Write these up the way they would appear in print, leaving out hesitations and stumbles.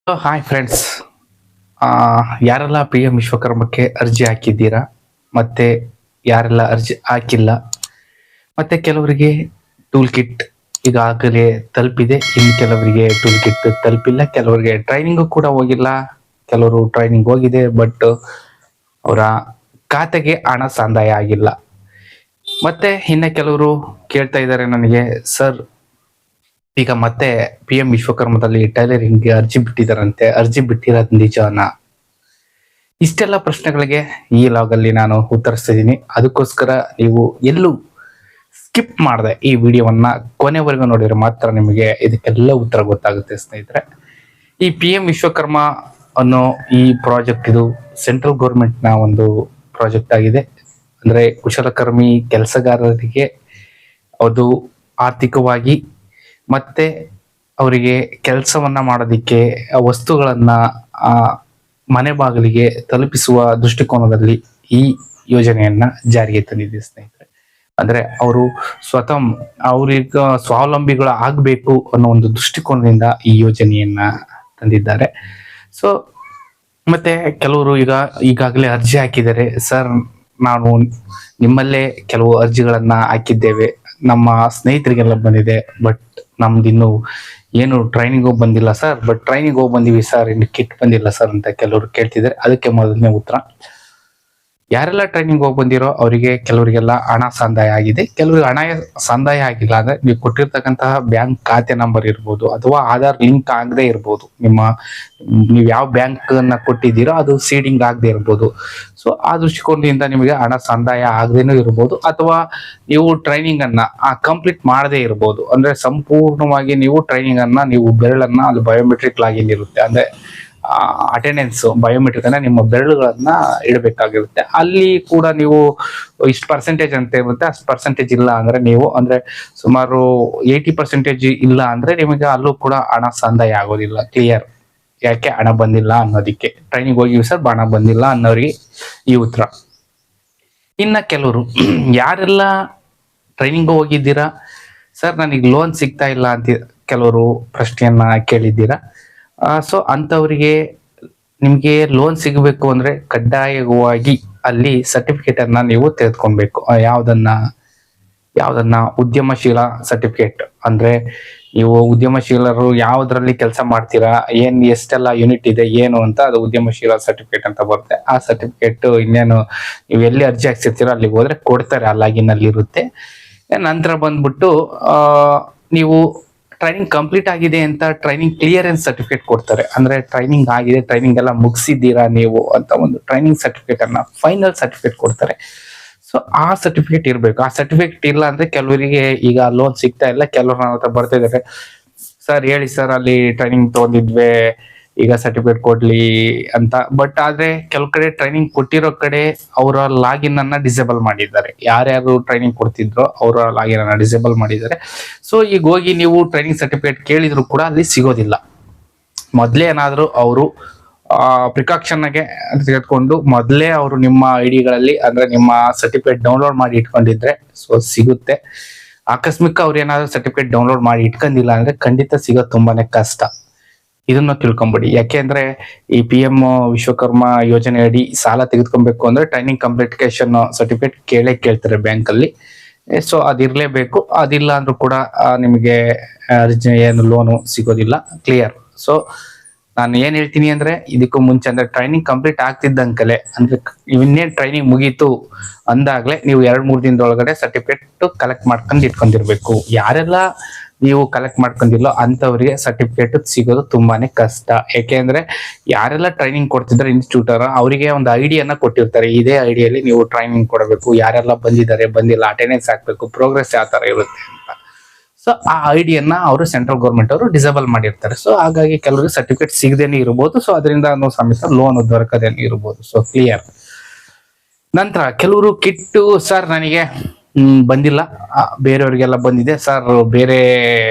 Hi friends. ಯಾರೆಲ್ಲ P M ವಿಶ್ವಕರ್ಮಕ್ಕೆ ಅರ್ಜಿ ಹಾಕಿದ್ದೀರಾ, ಮತ್ತೆ ಯಾರೆಲ್ಲ ಅರ್ಜಿ ಹಾಕಿಲ್ಲ, ಮತ್ತೆ ಕೆಲವರಿಗೆ ಟೂಲ್ ಕಿಟ್ ಈಗಾಗಲೇ ತಲುಪಿದೆ, ಇನ್ನು ಕೆಲವರಿಗೆ ಟೂಲ್ ಕಿಟ್ ತಲುಪಿಲ್ಲ, ಕೆಲವರಿಗೆ ಟ್ರೈನಿಂಗು ಕೂಡ ಹೋಗಿಲ್ಲ, ಕೆಲವರು ಟ್ರೈನಿಂಗ್ ಹೋಗಿದೆ ಬಟ್ ಅವರ ಖಾತೆಗೆ ಹಣ ಸಂದಾಯ ಆಗಿಲ್ಲ. ಮತ್ತೆ ಇನ್ನ ಕೆಲವರು ಕೇಳ್ತಾ ಇದ್ದಾರೆ ನನಗೆ, ಸರ್ ಈಗ ಮತ್ತೆ ಪಿ ಎಂ ವಿಶ್ವಕರ್ಮದಲ್ಲಿ ಟೈಲರಿಂಗ್ಗೆ ಅರ್ಜಿ ಬಿಟ್ಟಿದ್ದಾರಂತೆ, ಅರ್ಜಿ ಬಿಟ್ಟಿರೋದು ನಿಜಾನಾ? ಇಷ್ಟೆಲ್ಲ ಪ್ರಶ್ನೆಗಳಿಗೆ ಈ ಲಾಗ್ ಅಲ್ಲಿ ನಾನು ಉತ್ತರಿಸ್ತಿದ್ದೀನಿ. ಅದಕ್ಕೋಸ್ಕರ ನೀವು ಎಲ್ಲೂ ಸ್ಕಿಪ್ ಮಾಡದೆ ಈ ವಿಡಿಯೋವನ್ನ ಕೊನೆವರೆಗೂ ನೋಡಿದ್ರೆ ಮಾತ್ರ ನಿಮಗೆ ಇದಕ್ಕೆಲ್ಲ ಉತ್ತರ ಗೊತ್ತಾಗುತ್ತೆ ಸ್ನೇಹಿತರೆ. ಈ ಪಿ ಎಂ ವಿಶ್ವಕರ್ಮ ಅನ್ನೋ ಈ ಪ್ರಾಜೆಕ್ಟ್ ಇದು ಸೆಂಟ್ರಲ್ ಗೌರ್ಮೆಂಟ್ ನ ಒಂದು ಪ್ರಾಜೆಕ್ಟ್ ಆಗಿದೆ. ಅಂದ್ರೆ ಕುಶಲಕರ್ಮಿ ಕೆಲಸಗಾರರಿಗೆ ಅದು ಆರ್ಥಿಕವಾಗಿ ಮತ್ತೆ ಅವರಿಗೆ ಕೆಲಸವನ್ನ ಮಾಡೋದಿಕ್ಕೆ ವಸ್ತುಗಳನ್ನ ಮನೆ ಬಾಗಿಲಿಗೆ ತಲುಪಿಸುವ ದೃಷ್ಟಿಕೋನದಲ್ಲಿ ಈ ಯೋಜನೆಯನ್ನ ಜಾರಿಗೆ ತಂದಿದೆ ಸ್ನೇಹಿತರೆ. ಅಂದ್ರೆ ಅವರು ಸ್ವತಃ ಅವ್ರಿಗೆ ಸ್ವಾವಲಂಬಿಗಳು ಆಗ್ಬೇಕು ಅನ್ನೋ ಒಂದು ದೃಷ್ಟಿಕೋನದಿಂದ ಈ ಯೋಜನೆಯನ್ನ ತಂದಿದ್ದಾರೆ. ಸೊ ಮತ್ತೆ ಕೆಲವರು ಈಗಾಗಲೇ ಅರ್ಜಿ ಹಾಕಿದ್ದಾರೆ. ಸರ್, ನಾವು ನಿಮ್ಮಲ್ಲೇ ಕೆಲವು ಅರ್ಜಿಗಳನ್ನ ಹಾಕಿದ್ದೇವೆ, ನಮ್ಮ ಸ್ನೇಹಿತರಿಗೆಲ್ಲ ಬಂದಿದೆ, ಬಟ್ ನಮ್ದಿನ್ನು ಏನು ಟ್ರೈನಿಂಗ್ ಹೋಗಿ ಬಂದಿಲ್ಲ ಸರ್, ಬಟ್ ಟ್ರೈನಿಂಗ್ ಹೋಗಿ ಬಂದಿವಿ ಸರ್, ಇನ್ನು ಕಿಟ್ ಬಂದಿಲ್ಲ ಸರ್ ಅಂತ ಕೆಲವರು ಕೇಳ್ತಿದ್ದಾರೆ. ಅದಕ್ಕೆ ಮೊದಲನೇ ಉತ್ತರ, ಯಾರೆಲ್ಲ ಟ್ರೈನಿಂಗ್ ಹೋಗಿ ಬಂದಿರೋ ಅವರಿಗೆ ಕೆಲವರಿಗೆಲ್ಲ ಹಣ ಸಂದಾಯ ಆಗಿದೆ, ಕೆಲವರಿಗೆ ಹಣ ಸಂದಾಯ ಆಗಿಲ್ಲ. ಅಂದ್ರೆ ನೀವು ಕೊಟ್ಟಿರ್ತಕ್ಕಂತಹ ಬ್ಯಾಂಕ್ ಖಾತೆ ನಂಬರ್ ಇರ್ಬೋದು, ಅಥವಾ ಆಧಾರ್ ಲಿಂಕ್ ಆಗದೆ ಇರ್ಬೋದು, ನೀವು ಯಾವ ಬ್ಯಾಂಕ್ ಅನ್ನ ಕೊಟ್ಟಿದ್ದೀರೋ ಅದು ಸೀಡಿಂಗ್ ಆಗದೆ ಇರ್ಬೋದು. ಸೊ ಆ ದೃಷ್ಟಿಕೋನದಿಂದ ನಿಮಗೆ ಹಣ ಸಂದಾಯ ಆಗದೇನೂ ಇರ್ಬೋದು, ಅಥವಾ ನೀವು ಟ್ರೈನಿಂಗ್ ಅನ್ನ ಕಂಪ್ಲೀಟ್ ಮಾಡದೇ ಇರ್ಬೋದು. ಅಂದ್ರೆ ಸಂಪೂರ್ಣವಾಗಿ ನೀವು ಟ್ರೈನಿಂಗ್ ಅನ್ನ ನೀವು ಬೆರಳನ್ನ ಅಲ್ಲಿ ಬಯೋಮೆಟ್ರಿಕ್ ಲಾಗಿನ್ ಇರುತ್ತೆ, ಅಂದ್ರೆ ಅಟೆಂಡೆನ್ಸ್ ಬಯೋಮೆಟ್ರಿಕ್ ಅಂದ್ರೆ ನಿಮ್ಮ ಬೆರಳುಗಳನ್ನ ಇಡಬೇಕಾಗಿರುತ್ತೆ. ಅಲ್ಲಿ ಕೂಡ ನೀವು ಇಷ್ಟು ಪರ್ಸೆಂಟೇಜ್ ಅಂತ ಇರುತ್ತೆ, ಅಷ್ಟು ಪರ್ಸೆಂಟೇಜ್ ಇಲ್ಲ ಅಂದ್ರೆ ನೀವು ಅಂದ್ರೆ ಸುಮಾರು 80% ಇಲ್ಲ ಅಂದ್ರೆ ನಿಮಗೆ ಅಲ್ಲೂ ಕೂಡ ಹಣ ಸಂದಾಯ ಆಗೋದಿಲ್ಲ. ಕ್ಲಿಯರ್? ಯಾಕೆ ಹಣ ಬಂದಿಲ್ಲ ಅನ್ನೋದಿಕ್ಕೆ. ಟ್ರೈನಿಂಗ್ ಹೋಗಿ ಸರ್ ಹಣ ಬಂದಿಲ್ಲ ಅನ್ನೋರಿಗೆ ಈ ಉತ್ತರ. ಇನ್ನ ಕೆಲವರು ಯಾರೆಲ್ಲ ಟ್ರೈನಿಂಗ್ ಹೋಗಿದ್ದೀರಾ ಸರ್, ನನಗೆ ಲೋನ್ ಸಿಗ್ತಾ ಇಲ್ಲ ಅಂತ ಕೆಲವರು ಪ್ರಶ್ನೆಯನ್ನ ಕೇಳಿದ್ದೀರಾ. ಸೊ ಅಂತವರಿಗೆ ನಿಮ್ಗೆ ಲೋನ್ ಸಿಗಬೇಕು ಅಂದ್ರೆ ಕಡ್ಡಾಯವಾಗಿ ಅಲ್ಲಿ ಸರ್ಟಿಫಿಕೇಟ್ ಅನ್ನ ನೀವು ತೆಗೆದುಕೊಳ್ಬೇಕು. ಯಾವ್ದನ್ನ ಉದ್ಯಮಶೀಲ ಸರ್ಟಿಫಿಕೇಟ್. ಅಂದ್ರೆ ನೀವು ಉದ್ಯಮಶೀಲರು ಯಾವ್ದ್ರಲ್ಲಿ ಕೆಲಸ ಮಾಡ್ತೀರಾ, ಎಷ್ಟೆಲ್ಲ ಯೂನಿಟ್ ಇದೆ ಏನು ಅಂತ, ಅದು ಉದ್ಯಮಶೀಲ ಸರ್ಟಿಫಿಕೇಟ್ ಅಂತ ಬರುತ್ತೆ. ಆ ಸರ್ಟಿಫಿಕೇಟ್ ಇನ್ನೇನು ನೀವು ಎಲ್ಲಿ ಅರ್ಜಿ ಹಾಕ್ಸಿರ್ತೀರೋ ಅಲ್ಲಿಗೆ ಹೋದ್ರೆ ಕೊಡ್ತಾರೆ, ಆ ಲಾಗಿನ್ ಅಲ್ಲಿ ಇರುತ್ತೆ. ನಂತರ ಬಂದ್ಬಿಟ್ಟು ನೀವು ಟ್ರೈನಿಂಗ್ ಕಂಪ್ಲೀಟ್ ಆಗಿದೆ ಅಂತ ಟ್ರೈನಿಂಗ್ ಕ್ಲಿಯರೆನ್ಸ್ ಸರ್ಟಿಫಿಕೇಟ್ ಕೊಡ್ತಾರೆ. ಅಂದ್ರೆ ಟ್ರೈನಿಂಗ್ ಆಗಿದೆ, ಟ್ರೈನಿಂಗ್ ಎಲ್ಲ ಮುಗಿಸಿದ್ದೀರಾ ನೀವು ಅಂತ ಒಂದು ಟ್ರೈನಿಂಗ್ ಸರ್ಟಿಫಿಕೇಟ್ ಅನ್ನ, ಫೈನಲ್ ಸರ್ಟಿಫಿಕೇಟ್ ಕೊಡ್ತಾರೆ. ಸೊ ಆ ಸರ್ಟಿಫಿಕೇಟ್ ಇರ್ಬೇಕು. ಆ ಸರ್ಟಿಫಿಕೇಟ್ ಇಲ್ಲ ಅಂದ್ರೆ ಕೆಲವರಿಗೆ ಈಗ ಲೋನ್ ಸಿಗ್ತಾ ಇಲ್ಲ. ಕೆಲವರು ನನ್ನ ಹತ್ರ ಬರ್ತಾ ಇದಾರೆ, ಸರ್ ಹೇಳಿ ಸರ್, ಅಲ್ಲಿ ಟ್ರೈನಿಂಗ್ ತಗೊಂಡಿದ್ವಿ, ಈಗ ಸರ್ಟಿಫಿಕೇಟ್ ಕೊಡ್ಲಿ ಅಂತ. ಬಟ್ ಆದ್ರೆ ಕೆಲವು ಕಡೆ ಟ್ರೈನಿಂಗ್ ಕೊಟ್ಟಿರೋ ಕಡೆ ಅವರ ಲಾಗಿನ್ ಅನ್ನ ಡಿಸೇಬಲ್ ಮಾಡಿದ್ದಾರೆ. ಯಾರ್ಯಾರು ಟ್ರೈನಿಂಗ್ ಕೊಡ್ತಿದ್ರೋ ಅವರ ಲಾಗಿನ್ ಅನ್ನ ಡಿಸೇಬಲ್ ಮಾಡಿದ್ದಾರೆ. ಸೊ ಈಗ ಹೋಗಿ ನೀವು ಟ್ರೈನಿಂಗ್ ಸರ್ಟಿಫಿಕೇಟ್ ಕೇಳಿದ್ರು ಕೂಡ ಅಲ್ಲಿ ಸಿಗೋದಿಲ್ಲ. ಮೊದ್ಲೇ ಏನಾದ್ರು ಅವರು ಪ್ರಿಕಾಕ್ಷನ್ಗೆ ತೆಗೆದುಕೊಂಡು ಮೊದಲೇ ಅವರು ನಿಮ್ಮ ಐಡಿಗಳಲ್ಲಿ ಅಂದ್ರೆ ನಿಮ್ಮ ಸರ್ಟಿಫಿಕೇಟ್ ಡೌನ್ಲೋಡ್ ಮಾಡಿ ಇಟ್ಕೊಂಡಿದ್ರೆ ಸೊ ಸಿಗುತ್ತೆ. ಆಕಸ್ಮಿಕ ಅವ್ರು ಏನಾದ್ರು ಸರ್ಟಿಫಿಕೇಟ್ ಡೌನ್ಲೋಡ್ ಮಾಡಿ ಇಟ್ಕೊಂಡಿಲ್ಲ ಅಂದ್ರೆ ಖಂಡಿತ ಸಿಗೋದು ತುಂಬಾನೇ ಕಷ್ಟ. ಇದನ್ನ ತಿಳ್ಕೊಂಬಿಡಿ. ಯಾಕೆಂದ್ರೆ ಈ ಪಿ ಎಂ ವಿಶ್ವಕರ್ಮ ಯೋಜನೆ ಅಡಿ ಸಾಲ ತೆಗೆದುಕೊಬೇಕು ಅಂದ್ರೆ ಟ್ರೈನಿಂಗ್ ಕಂಪ್ಲೀಟೇಷನ್ ಸರ್ಟಿಫಿಕೇಟ್ ಕೇಳ್ತಾರೆ ಬ್ಯಾಂಕ್ ಅಲ್ಲಿ. ಸೊ ಅದಿರ್ಲೇಬೇಕು. ಅದಿಲ್ಲ ಅಂದ್ರೂ ಕೂಡ ನಿಮಗೆ ಏನು ಲೋನು ಸಿಗೋದಿಲ್ಲ. ಕ್ಲಿಯರ್? ಸೊ ನಾನು ಏನ್ ಹೇಳ್ತೀನಿ ಅಂದ್ರೆ, ಇದಕ್ಕೂ ಮುಂಚೆ ಅಂದ್ರೆ ಟ್ರೈನಿಂಗ್ ಕಂಪ್ಲೀಟ್ ಆಗ್ತಿದ್ದಂಕಲೆ, ಅಂದ್ರೆ ಇನ್ನೇನ್ ಟ್ರೈನಿಂಗ್ ಮುಗೀತು ಅಂದಾಗ್ಲೇ ನೀವು 2-3 ದಿನದೊಳಗಡೆ ಸರ್ಟಿಫಿಕೇಟ್ ಕಲೆಕ್ಟ್ ಮಾಡ್ಕೊಂಡು ಇಟ್ಕೊಂಡಿರ್ಬೇಕು. ಯಾರೆಲ್ಲ ನೀವು ಕಲೆಕ್ಟ್ ಮಾಡ್ಕೊಂಡಿಲ್ಲೋ ಅಂತವರಿಗೆ ಸರ್ಟಿಫಿಕೇಟ್ ಸಿಗೋದು ತುಂಬಾನೇ ಕಷ್ಟ. ಯಾಕೆಂದ್ರೆ ಯಾರೆಲ್ಲ ಟ್ರೈನಿಂಗ್ ಕೊಡ್ತಿದ್ದಾರೆ ಇನ್ಸ್ಟಿಟ್ಯೂಟರ್, ಅವರಿಗೆ ಒಂದು ಐಡಿಯನ್ನ ಕೊಟ್ಟಿರ್ತಾರೆ, ಇದೇ ಐಡಿಯಲ್ಲಿ ನೀವು ಟ್ರೈನಿಂಗ್ ಕೊಡಬೇಕು, ಯಾರೆಲ್ಲ ಬಂದಿದ್ದಾರೆ ಬಂದಿಲ್ಲ, ಅಟೆಂಡೆನ್ಸ್ ಹಾಕ್ಬೇಕು, ಪ್ರೋಗ್ರೆಸ್ ಯಾವ ತರ ಇರುತ್ತೆ ಅಂತ. ಸೊ ಆ ಐಡಿಯನ್ನ ಅವರು ಸೆಂಟ್ರಲ್ ಗೌರ್ಮೆಂಟ್ ಅವರು ಡಿಸೇಬಲ್ ಮಾಡಿರ್ತಾರೆ. ಸೊ ಹಾಗಾಗಿ ಕೆಲವರಿಗೆ ಸರ್ಟಿಫಿಕೇಟ್ ಸಿಗದೇನೆ ಇರಬಹುದು. ಸೊ ಅದರಿಂದ ಸಮೇತ ಲೋನ್ ದೊರಕದೇನೆ ಇರಬಹುದು. So clear? ನಂತರ ಕೆಲವರು ಕಿಟ್ಟು, ಸರ್ ನನಗೆ ಬಂದಿಲ್ಲ, ಬೇರೆಯವರಿಗೆಲ್ಲ ಬಂದಿದೆ ಸರ್. ಬೇರೆ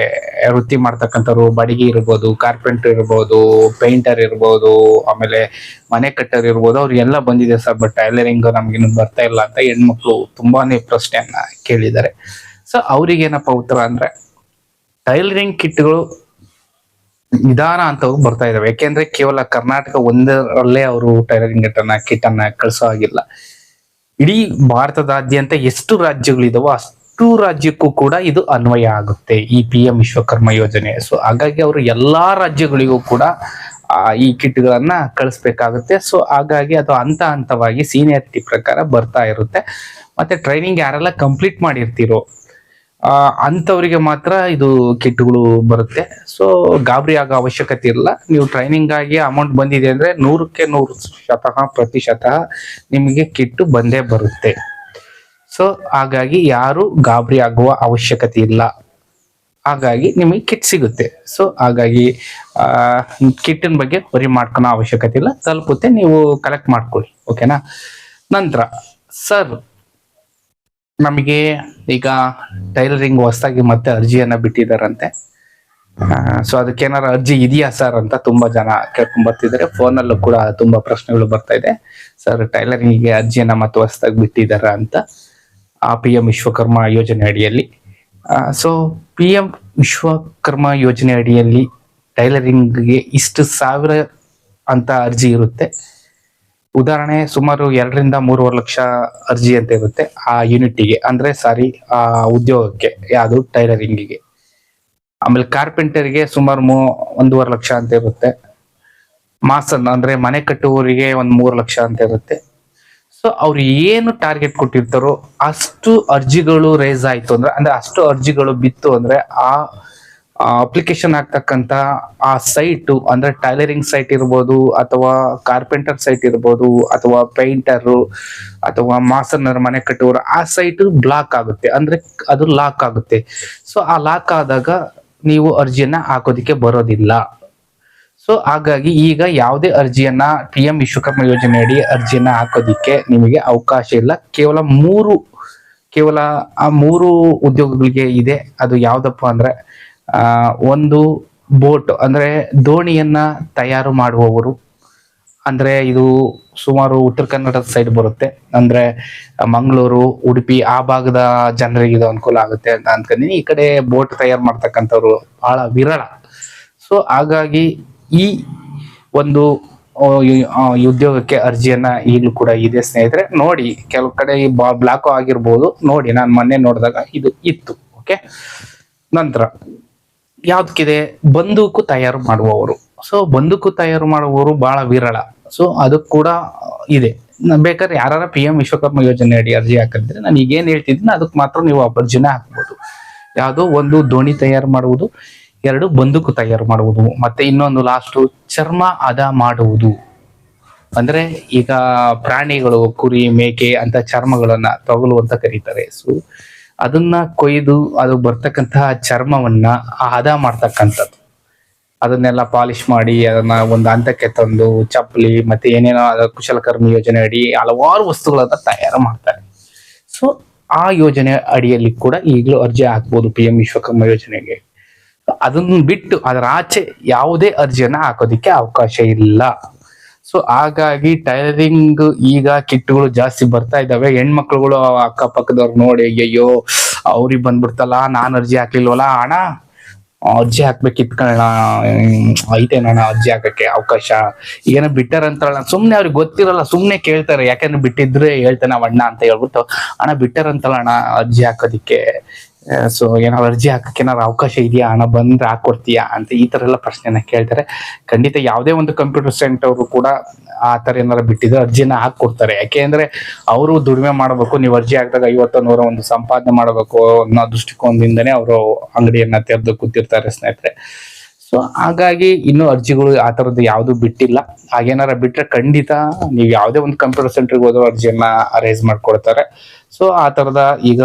ವೃತ್ತಿ ಮಾಡ್ತಕ್ಕಂಥವ್ರು, ಬಾಡಿಗೆ ಇರ್ಬೋದು, ಕಾರ್ಪೆಂಟರ್ ಇರ್ಬೋದು, ಪೇಂಟರ್ ಇರ್ಬೋದು, ಆಮೇಲೆ ಮನೆ ಕಟ್ಟರ್ ಇರ್ಬೋದು, ಅವ್ರಿಗೆಲ್ಲ ಬಂದಿದೆ ಸರ್, ಬಟ್ ಟೈಲರಿಂಗ್ ನಮ್ಗಿನ್ನು ಬರ್ತಾ ಇಲ್ಲ ಅಂತ ಹೆಣ್ಮಕ್ಳು ತುಂಬಾನೇ ಪ್ರಶ್ನೆಯನ್ನ ಕೇಳಿದ್ದಾರೆ. ಸೊ ಅವ್ರಿಗೆ ಏನಪ್ಪಾ ಉತ್ತರ ಅಂದ್ರೆ, ಟೈಲರಿಂಗ್ ಕಿಟ್ಗಳು ನಿಧಾನ ಅಂತವು ಬರ್ತಾ ಇದಾವೆ. ಯಾಕೆಂದ್ರೆ ಕೇವಲ ಕರ್ನಾಟಕ ಒಂದರಲ್ಲೇ ಅವರು ಟೈಲರಿಂಗ್ ಕಿಟ್ ಅನ್ನ ಕಳಿಸೋ ಹಾಗಿಲ್ಲ. ಇಡೀ ಭಾರತದಾದ್ಯಂತ ಎಷ್ಟು ರಾಜ್ಯಗಳಿದಾವೋ ಅಷ್ಟು ರಾಜ್ಯಕ್ಕೂ ಕೂಡ ಇದು ಅನ್ವಯ ಆಗುತ್ತೆ ಈ ಪಿ ಎಂ ವಿಶ್ವಕರ್ಮ ಯೋಜನೆ. ಸೊ ಹಾಗಾಗಿ ಅವರು ಎಲ್ಲಾ ರಾಜ್ಯಗಳಿಗೂ ಕೂಡ ಈ ಕಿಟ್ಗಳನ್ನ ಕಳಿಸ್ಬೇಕಾಗುತ್ತೆ. ಸೊ ಹಾಗಾಗಿ ಅದು ಹಂತ ಹಂತವಾಗಿ ಸೀನಿಯಾರಿಟಿ ಪ್ರಕಾರ ಬರ್ತಾ ಇರುತ್ತೆ. ಮತ್ತೆ ಟ್ರೈನಿಂಗ್ ಯಾರೆಲ್ಲ ಕಂಪ್ಲೀಟ್ ಮಾಡಿರ್ತೀರೋ ಅಂತವರಿಗೆ ಮಾತ್ರ ಇದು ಕಿಟ್ಗಳು ಬರುತ್ತೆ. ಸೊ ಗಾಬರಿ ಆಗೋ ಅವಶ್ಯಕತೆ ಇಲ್ಲ. ನೀವು ಟ್ರೈನಿಂಗ್ ಆಗಿ ಅಮೌಂಟ್ ಬಂದಿದೆ ಅಂದ್ರೆ 100% ನಿಮಗೆ ಕಿಟ್ ಬಂದೇ ಬರುತ್ತೆ. ಸೊ ಹಾಗಾಗಿ ಯಾರು ಗಾಬರಿ ಆಗುವ ಅವಶ್ಯಕತೆ ಇಲ್ಲ. ಹಾಗಾಗಿ ನಿಮಗೆ ಕಿಟ್ ಸಿಗುತ್ತೆ. ಸೊ ಹಾಗಾಗಿ ಕಿಟ್ಟಿನ ಬಗ್ಗೆ ವರಿ ಮಾಡ್ಕೊಳೋ ಅವಶ್ಯಕತೆ ಇಲ್ಲ, ತಲುಪುತ್ತೆ, ನೀವು ಕಲೆಕ್ಟ್ ಮಾಡ್ಕೊಳ್ಳಿ. ಓಕೆನಾ. ನಂತರ ಸರ್, ನಮಗೆ ಈಗ ಟೈಲರಿಂಗ್ ಹೊಸದಾಗಿ ಮತ್ತೆ ಅರ್ಜಿಯನ್ನ ಬಿಟ್ಟಿದಾರಂತೆ. ಸೊ ಅದಕ್ಕೆ ಏನಾರ ಅರ್ಜಿ ಇದೆಯಾ ಸರ್ ಅಂತ ತುಂಬಾ ಜನ ಕೇಳ್ಕೊಂಡ್ ಬರ್ತಿದ್ದಾರೆ. ಫೋನಲ್ಲೂ ಕೂಡ ತುಂಬಾ ಪ್ರಶ್ನೆಗಳು ಬರ್ತಾ ಇದೆ. ಸರ್, ಟೈಲರಿಂಗ್ಗೆ ಅರ್ಜಿಯನ್ನ ಮತ್ತೆ ಹೊಸದಾಗಿ ಬಿಟ್ಟಿದಾರ ಅಂತ ಆ ಪಿ ಎಂ ವಿಶ್ವಕರ್ಮ ಯೋಜನೆ ಅಡಿಯಲ್ಲಿ. ಸೊ ಪಿ ಎಂ ವಿಶ್ವಕರ್ಮ ಯೋಜನೆ ಅಡಿಯಲ್ಲಿ ಟೈಲರಿಂಗ್ಗೆ ಇಷ್ಟು ಸಾವಿರ ಅಂತ ಅರ್ಜಿ ಇರುತ್ತೆ. ಉದಾಹರಣೆ ಸುಮಾರು 2-3 ಲಕ್ಷ ಅರ್ಜಿ ಅಂತ ಇರುತ್ತೆ ಆ ಯೂನಿಟ್ಗೆ, ಅಂದ್ರೆ ಆ ಉದ್ಯೋಗಕ್ಕೆ, ಯಾವುದು ಟೈಲರಿಂಗಿಗೆ. ಆಮೇಲೆ ಕಾರ್ಪೆಂಟರ್ಗೆ ಸುಮಾರು 1.5 ಲಕ್ಷ ಅಂತ ಇರುತ್ತೆ. ಮಾಸನ್ ಅಂದ್ರೆ ಮನೆ ಕಟ್ಟುವವರಿಗೆ 3 ಲಕ್ಷ ಅಂತ ಇರುತ್ತೆ. ಸೊ ಅವ್ರು ಏನು ಟಾರ್ಗೆಟ್ ಕೊಟ್ಟಿರ್ತಾರೋ ಅಷ್ಟು ಅರ್ಜಿಗಳು ರೇಸ್ ಆಯ್ತು ಅಂದ್ರೆ ಅಷ್ಟು ಅರ್ಜಿಗಳು ಬಿತ್ತು ಅಂದ್ರೆ ಆ ಅಪ್ಲಿಕೇಶನ್ ಆಗ್ತಕ್ಕಂತ ಆ ಸೈಟ್, ಅಂದ್ರೆ ಟೈಲರಿಂಗ್ ಸೈಟ್ ಇರ್ಬೋದು, ಅಥವಾ ಕಾರ್ಪೆಂಟರ್ ಸೈಟ್ ಇರ್ಬೋದು, ಅಥವಾ ಪೇಂಟರ್, ಅಥವಾ ಮಾಸನರ್ ಮನೆ ಕಟ್ಟುವವರು, ಆ ಸೈಟ್ ಬ್ಲಾಕ್ ಆಗುತ್ತೆ, ಅಂದ್ರೆ ಅದು ಲಾಕ್ ಆಗುತ್ತೆ. ಸೊ ಆ ಲಾಕ್ ಆದಾಗ ನೀವು ಅರ್ಜಿಯನ್ನ ಹಾಕೋದಿಕ್ಕೆ ಬರೋದಿಲ್ಲ. ಸೊ ಹಾಗಾಗಿ ಈಗ ಯಾವುದೇ ಅರ್ಜಿಯನ್ನ ಪಿ ಎಂ ವಿಶ್ವಕರ್ಮ ಯೋಜನೆ ಅಡಿ ಅರ್ಜಿಯನ್ನ ಹಾಕೋದಿಕ್ಕೆ ನಿಮಗೆ ಅವಕಾಶ ಇಲ್ಲ. ಕೇವಲ ಆ 3 ಉದ್ಯೋಗಗಳಿಗೆ ಇದೆ. ಅದು ಯಾವ್ದಪ್ಪ ಅಂದ್ರೆ ಒಂದು ಬೋಟ್, ಅಂದ್ರೆ ದೋಣಿಯನ್ನ ತಯಾರು ಮಾಡುವವರು, ಅಂದ್ರೆ ಇದು ಸುಮಾರು ಉತ್ತರ ಕನ್ನಡದ ಸೈಡ್ ಬರುತ್ತೆ, ಅಂದ್ರೆ ಮಂಗಳೂರು, ಉಡುಪಿ ಆ ಭಾಗದ ಜನರಿಗೆ ಇದು ಅನುಕೂಲ ಆಗುತ್ತೆ ಅಂತ ಅನ್ಕೊಂಡಿನಿ. ಈ ಕಡೆ ಬೋಟ್ ತಯಾರು ಮಾಡ್ತಕ್ಕಂಥವ್ರು ಬಹಳ ವಿರಳ. ಸೊ ಹಾಗಾಗಿ ಈ ಒಂದು ಉದ್ಯೋಗಕ್ಕೆ ಅರ್ಜಿಯನ್ನ ಈಗಲೂ ಕೂಡ ಇದೆ ಸ್ನೇಹಿತರೆ. ನೋಡಿ, ಕೆಲವು ಕಡೆ ಬ್ಲಾಕ್ ಆಗಿರ್ಬೋದು, ನೋಡಿ ನಾನು ಮೊನ್ನೆ ನೋಡಿದಾಗ ಇದು ಇತ್ತು. ಓಕೆ. ನಂತರ ಯಾವ್ದಕ್ಕಿದೆ, ಬಂದೂಕು ತಯಾರು ಮಾಡುವವರು. ಸೊ ಬಂದೂಕು ತಯಾರು ಮಾಡುವವರು ಬಹಳ ವಿರಳ. ಸೊ ಅದು ಕೂಡ ಇದೆ. ಬೇಕಾದ್ರೆ ಯಾರ ಪಿ ಎಂ ವಿಶ್ವಕರ್ಮ ಯೋಜನೆ ಅಡಿ ಅರ್ಜಿ ಹಾಕಿದ್ರೆ ನಾನು ಈಗೇನ್ ಹೇಳ್ತಿದ್ದೀನಿ ಅದಕ್ಕೆ ಮಾತ್ರ ನೀವು ಅರ್ಜಿನ ಹಾಕ್ಬೋದು. ಯಾವುದು, ಒಂದು ದೋಣಿ ತಯಾರು ಮಾಡುವುದು, 2 ಬಂದೂಕು ತಯಾರು ಮಾಡುವುದು, ಮತ್ತೆ ಇನ್ನೊಂದು ಲಾಸ್ಟ್ ಚರ್ಮ ಹದ ಮಾಡುವುದು. ಅಂದ್ರೆ ಈಗ ಪ್ರಾಣಿಗಳು, ಕುರಿ, ಮೇಕೆ ಅಂತ ಚರ್ಮಗಳನ್ನ ತೊಗಲು ಅಂತ ಕರೀತಾರೆ. ಸೊ ಅದನ್ನ ಕೊಯ್ದು ಅದು ಬರ್ತಕ್ಕಂತಹ ಚರ್ಮವನ್ನ ಹದ ಮಾಡ್ತಕ್ಕಂಥದ್ದು, ಅದನ್ನೆಲ್ಲ ಪಾಲಿಶ್ ಮಾಡಿ ಅದನ್ನ ಒಂದು ಹಂತಕ್ಕೆ ತಂದು ಚಪ್ಪಲಿ ಮತ್ತೆ ಏನೇನೋ ಕುಶಲಕರ್ಮಿ ಯೋಜನೆ ಅಡಿ ಹಲವಾರು ವಸ್ತುಗಳನ್ನ ತಯಾರು ಮಾಡ್ತಾರೆ. ಸೊ ಆ ಯೋಜನೆ ಅಡಿಯಲ್ಲಿ ಕೂಡ ಈಗಲೂ ಅರ್ಜಿ ಹಾಕ್ಬೋದು ಪಿ ಎಂ ವಿಶ್ವಕರ್ಮ ಯೋಜನೆಗೆ. ಅದನ್ನ ಬಿಟ್ಟು ಅದರ ಆಚೆ ಯಾವುದೇ ಅರ್ಜಿಯನ್ನ ಹಾಕೋದಿಕ್ಕೆ ಅವಕಾಶ ಇಲ್ಲ. ಸೊ ಹಾಗಾಗಿ ಟೈಲರಿಂಗ್ ಈಗ ಕಿಟ್ಗಳು ಜಾಸ್ತಿ ಬರ್ತಾ ಇದಾವೆ. ಹೆಣ್ಮಕ್ಳುಗಳು ಅಕ್ಕಪಕ್ಕದವ್ರು ನೋಡಿ, ಅಯ್ಯೋ ಅವ್ರಿಗೆ ಬಂದ್ಬಿಡ್ತಲ್ಲ, ನಾನ್ ಅರ್ಜಿ ಹಾಕ್ಲಿಲ್ವಲ್ಲ, ಅಣ್ಣ ಅರ್ಜಿ ಹಾಕ್ಬೇಕಿತ್ಕೊಳ್ಳೋಣ, ಐತೇನಣ್ಣ ಅರ್ಜಿ ಹಾಕಕ್ಕೆ ಅವಕಾಶ, ಏನೋ ಬಿಟ್ಟಾರಂತಲ್ಲ. ಸುಮ್ನೆ ಅವ್ರಿಗೆ ಗೊತ್ತಿರಲ್ಲ, ಸುಮ್ನೆ ಕೇಳ್ತಾರೆ. ಯಾಕಂದ್ರೆ ಬಿಟ್ಟಿದ್ರೆ ಹೇಳ್ತಾನೆ ಅಣ್ಣ ಅಂತ ಹೇಳ್ಬಿಟ್ಟು, ಅಣ್ಣ ಬಿಟ್ಟಾರಂತಲ್ಲ ಅಣ್ಣ ಅರ್ಜಿ ಹಾಕೋದಿಕ್ಕೆ, ಸೊ ಏನಾದ್ರು ಅರ್ಜಿ ಹಾಕಕ್ಕೆ ಏನಾದ್ರು ಅವಕಾಶ ಇದೆಯಾ ಅಣ್ಣ, ಬಂದ್ರೆ ಹಾಕೊಡ್ತೀಯಾ ಅಂತ ಈ ತರ ಎಲ್ಲ ಪ್ರಶ್ನೆನ ಕೇಳ್ತಾರೆ. ಖಂಡಿತ ಯಾವುದೇ ಒಂದು ಕಂಪ್ಯೂಟರ್ ಸೆಂಟರ್ ಅವರು ಕೂಡ ಆ ತರ ಏನಾರು ಬಿಟ್ಟಿದ್ರೆ ಅರ್ಜಿನ ಹಾಕೊಡ್ತಾರೆ. ಯಾಕೆಂದ್ರೆ ಅವರು ದುಡಿಮೆ ಮಾಡಬೇಕು. ನೀವು ಅರ್ಜಿ ಹಾಕಿದಾಗ 50-100 ಒಂದು ಸಂಪಾದನೆ ಮಾಡಬೇಕು ಅನ್ನೋ ದೃಷ್ಟಿಕೋನದಿಂದನೇ ಅವರು ಅಂಗಡಿಯನ್ನ ತೆರೆದು ಕೂತಿರ್ತಾರೆ ಸ್ನೇಹಿತರೆ. ಸೊ ಹಾಗಾಗಿ ಇನ್ನು ಅರ್ಜಿಗಳು ಆ ತರದ್ದು ಯಾವ್ದು ಬಿಟ್ಟಿಲ್ಲ. ಹಾಗೇನಾರ ಬಿಟ್ರೆ ಖಂಡಿತ ನೀವು ಯಾವುದೇ ಒಂದು ಕಂಪ್ಯೂಟರ್ ಸೆಂಟರ್ಗೆ ಹೋದ್ರು ಅರ್ಜಿಯನ್ನ ರೈಸ್ ಮಾಡ್ಕೊಡ್ತಾರೆ. ಸೊ ಆ ತರದ ಈಗ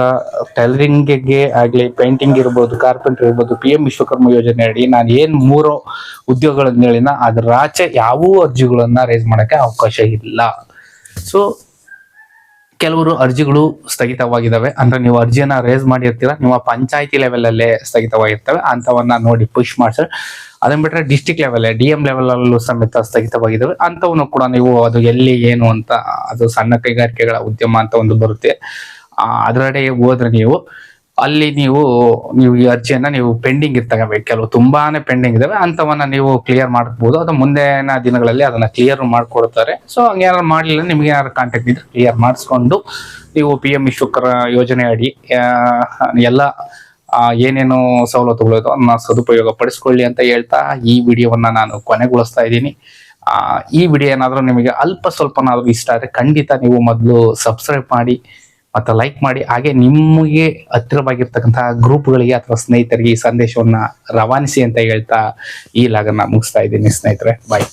ಟೈಲರಿಂಗ್ಗೆ ಆಗ್ಲಿ, ಪೇಂಟಿಂಗ್ ಇರ್ಬೋದು, ಕಾರ್ಪೆಂಟರ್ ಇರ್ಬೋದು, ಪಿ ಎಂ ವಿಶ್ವಕರ್ಮ ಯೋಜನೆ ಅಡಿ ನಾನು ಏನ್ 3 ಉದ್ಯೋಗಗಳನ್ನ ಹೇಳಿನ ಅದ್ರ ಆಚೆ ಯಾವ ಅರ್ಜಿಗಳನ್ನ ರೈಸ್ ಮಾಡಕ್ಕೆ ಅವಕಾಶ ಇಲ್ಲ. ಸೊ ಕೆಲವರು ಅರ್ಜಿಗಳು ಸ್ಥಗಿತವಾಗಿದ್ದಾವೆ. ಅಂದ್ರೆ ನೀವು ಅರ್ಜಿಯನ್ನ ರೇಸ್ ಮಾಡಿರ್ತೀರ, ನಿಮ್ಮ ಪಂಚಾಯತಿ ಲೆವೆಲ್ ಅಲ್ಲೇ ಸ್ಥಗಿತವಾಗಿರ್ತವೆ, ಅಂತವನ್ನ ನೋಡಿ ಪುಷ್ ಮಾಡ್ಸರ್. ಅದನ್ನ ಬಿಟ್ರೆ ಡಿಸ್ಟಿಕ್ ಲೆವೆಲ್, DM ಲೆವೆಲ್ ಅಲ್ಲೂ ಸಮೇತ ಸ್ಥಗಿತವಾಗಿದ್ದಾವೆ. ಅಂತವನ್ನು ಕೂಡ ನೀವು ಅದು ಎಲ್ಲಿ ಏನು ಅಂತ, ಅದು ಸಣ್ಣ ಕೈಗಾರಿಕೆಗಳ ಉದ್ಯಮ ಅಂತ ಒಂದು ಬರುತ್ತೆ, ಅದರಡೆ ಹೋದ್ರೆ ನೀವು ಅಲ್ಲಿ ನೀವು ಈ ಅರ್ಜಿಯನ್ನ ನೀವು ಪೆಂಡಿಂಗ್ ಇರ್ತವೆ, ಕೆಲವು ತುಂಬಾನೇ ಪೆಂಡಿಂಗ್ ಇದಾವೆ, ಅಂತವನ್ನ ನೀವು ಕ್ಲಿಯರ್ ಮಾಡಬಹುದು. ಅದು ಮುಂದಿನ ದಿನಗಳಲ್ಲಿ ಅದನ್ನ ಕ್ಲಿಯರ್ ಮಾಡ್ಕೊಡ್ತಾರೆ. ಸೊ ಹಂಗೇನಾದ್ರು ಮಾಡ್ಲಿಲ್ಲ, ನಿಮ್ಗೆ ಏನಾದ್ರು ಕಾಂಟ್ಯಾಕ್ಟ್ ಇದ್ರೆ ಕ್ಲಿಯರ್ ಮಾಡಿಸ್ಕೊಂಡು ನೀವು PM ವಿಶ್ವಕರ್ಮ ಯೋಜನೆ ಅಡಿ ಎಲ್ಲ ಏನೇನು ಸವಲತ್ತುಗಳು ಇದೋ ಅದನ್ನ ಸದುಪಯೋಗ ಪಡಿಸ್ಕೊಳ್ಳಿ ಅಂತ ಹೇಳ್ತಾ ಈ ವಿಡಿಯೋವನ್ನ ನಾನು ಕೊನೆಗೊಳಿಸ್ತಾ ಇದ್ದೀನಿ. ಈ ವಿಡಿಯೋ ಏನಾದ್ರೂ ನಿಮಗೆ ಅಲ್ಪ ಸ್ವಲ್ಪನಾದ್ರೂ ಇಷ್ಟ ಆದ್ರೆ ಖಂಡಿತ ನೀವು ಮೊದಲು ಸಬ್ಸ್ಕ್ರೈಬ್ ಮಾಡಿ ಮತ್ತೆ ಲೈಕ್ ಮಾಡಿ, ಹಾಗೆ ನಿಮಗೆ ಹತ್ತಿರವಾಗಿರ್ತಕ್ಕಂತಹ ಗ್ರೂಪ್ಗಳಿಗೆ ಅಥವಾ ಸ್ನೇಹಿತರಿಗೆ ಈ ಸಂದೇಶವನ್ನ ರವಾನಿಸಿ ಅಂತ ಹೇಳ್ತಾ ಈ ಲಾಗನ್ನ ಮುಗಿಸ್ತಾ ಇದ್ದೀನಿ ಸ್ನೇಹಿತರೆ. ಬಾಯ್.